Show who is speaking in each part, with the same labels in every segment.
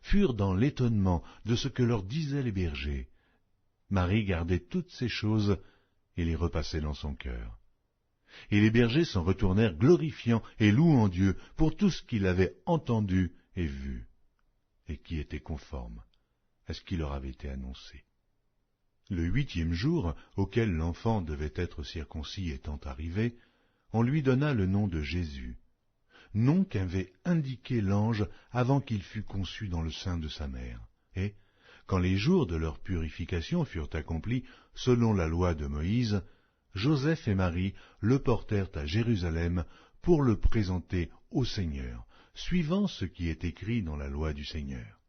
Speaker 1: furent dans l'étonnement de ce que leur disaient les bergers. Marie gardait toutes ces choses et les repassait dans son cœur. Et les bergers s'en retournèrent glorifiant et louant Dieu pour tout ce qu'ils avaient entendu et vu, et qui était conforme à ce qui leur avait été annoncé. Le 8e jour, auquel l'enfant devait être circoncis étant arrivé, on lui donna le nom de Jésus, nom qu'avait indiqué l'ange avant qu'il fût conçu dans le sein de sa mère. Et, quand les jours de leur purification furent accomplis selon la loi de Moïse, Joseph et Marie le portèrent à Jérusalem pour le présenter au Seigneur, suivant ce qui est écrit dans la loi du Seigneur.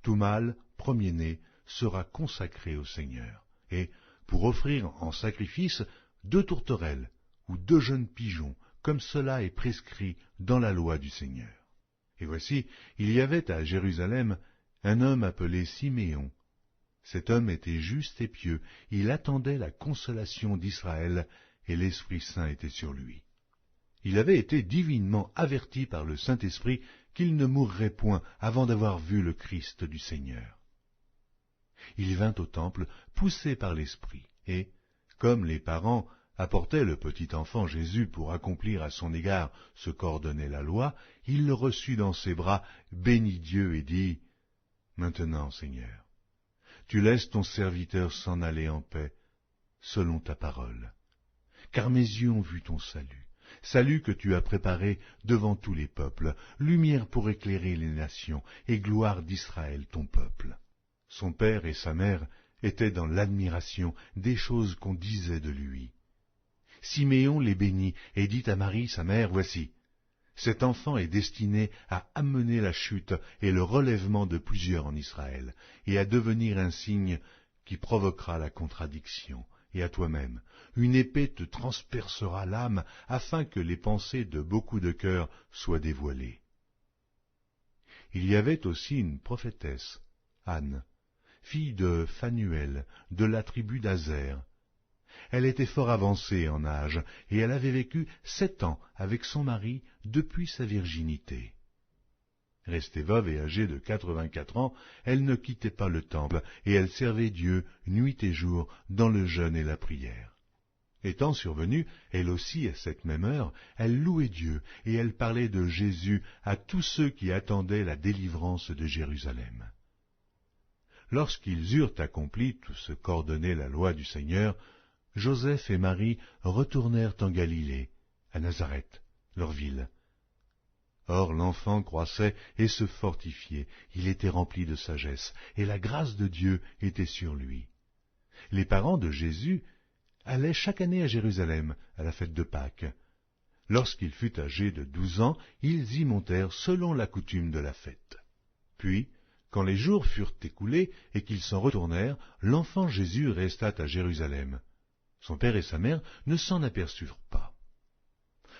Speaker 1: Tout mâle, premier-né, sera consacré au Seigneur, et pour offrir en sacrifice 2 tourterelles ou 2 jeunes pigeons, comme cela est prescrit dans la loi du Seigneur. Et voici, il y avait à Jérusalem un homme appelé Siméon. Cet homme était juste et pieux, il attendait la consolation d'Israël, et l'Esprit Saint était sur lui. Il avait été divinement averti par le Saint-Esprit qu'il ne mourrait point avant d'avoir vu le Christ du Seigneur. Il vint au temple, poussé par l'Esprit, et, comme les parents apportait le petit enfant Jésus pour accomplir à son égard ce qu'ordonnait la loi, il le reçut dans ses bras, bénit Dieu et dit : « Maintenant, Seigneur, tu laisses ton serviteur s'en aller en paix, selon ta parole. Car mes yeux ont vu ton salut, salut que tu as préparé devant tous les peuples, lumière pour éclairer les nations et gloire d'Israël ton peuple. » Son père et sa mère étaient dans l'admiration des choses qu'on disait de lui. Siméon les bénit et dit à Marie, sa mère, « Voici, cet enfant est destiné à amener la chute et le relèvement de plusieurs en Israël, et à devenir un signe qui provoquera la contradiction. Et à toi-même, une épée te transpercera l'âme, afin que les pensées de beaucoup de cœurs soient dévoilées. » Il y avait aussi une prophétesse, Anne, fille de Phanuel, de la tribu d'Azer. Elle était fort avancée en âge, et elle avait vécu 7 ans avec son mari depuis sa virginité. Restée veuve et âgée de 84 ans, elle ne quittait pas le temple, et elle servait Dieu nuit et jour dans le jeûne et la prière. Étant survenue, elle aussi à cette même heure, elle louait Dieu, et elle parlait de Jésus à tous ceux qui attendaient la délivrance de Jérusalem. Lorsqu'ils eurent accompli tout ce qu'ordonnait la loi du Seigneur, Joseph et Marie retournèrent en Galilée, à Nazareth, leur ville. Or l'enfant croissait et se fortifiait, il était rempli de sagesse, et la grâce de Dieu était sur lui. Les parents de Jésus allaient chaque année à Jérusalem, à la fête de Pâques. Lorsqu'il fut âgé de 12 ans, ils y montèrent selon la coutume de la fête. Puis, quand les jours furent écoulés et qu'ils s'en retournèrent, l'enfant Jésus resta à Jérusalem. Son père et sa mère ne s'en aperçurent pas.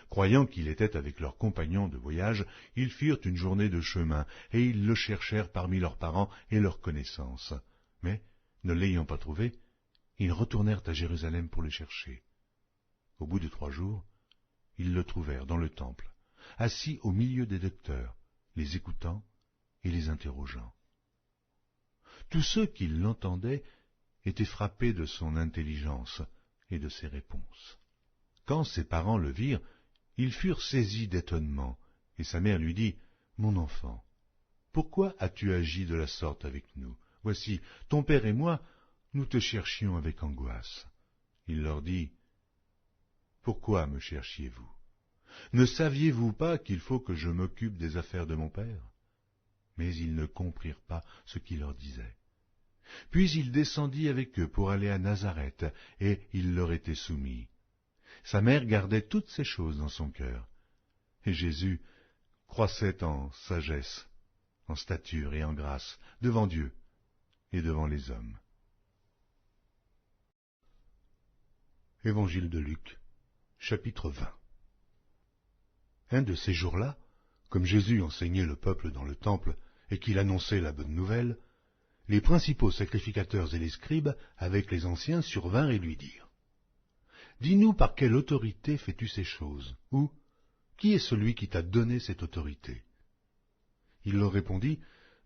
Speaker 1: Croyant qu'il était avec leurs compagnons de voyage, ils firent une journée de chemin, et ils le cherchèrent parmi leurs parents et leurs connaissances. Mais, ne l'ayant pas trouvé, ils retournèrent à Jérusalem pour le chercher. Au bout de 3 jours, ils le trouvèrent dans le temple, assis au milieu des docteurs, les écoutant et les interrogeant. Tous ceux qui l'entendaient étaient frappés de son intelligence et de ses réponses. Quand ses parents le virent, ils furent saisis d'étonnement, et sa mère lui dit : « Mon enfant, pourquoi as-tu agi de la sorte avec nous ? Voici, ton père et moi, nous te cherchions avec angoisse. » Il leur dit : « Pourquoi me cherchiez-vous ? Ne saviez-vous pas qu'il faut que je m'occupe des affaires de mon père ? » Mais ils ne comprirent pas ce qu'il leur disait. Puis il descendit avec eux pour aller à Nazareth, et il leur était soumis. Sa mère gardait toutes ces choses dans son cœur. Et Jésus croissait en sagesse, en stature et en grâce, devant Dieu et devant les hommes. Évangile de Luc, chapitre 20. Un de ces jours-là, comme Jésus enseignait le peuple dans le temple et qu'il annonçait la bonne nouvelle, les principaux sacrificateurs et les scribes, avec les anciens, survinrent et lui dirent : « Dis-nous par quelle autorité fais-tu ces choses ? Ou, qui est celui qui t'a donné cette autorité ?» Il leur répondit :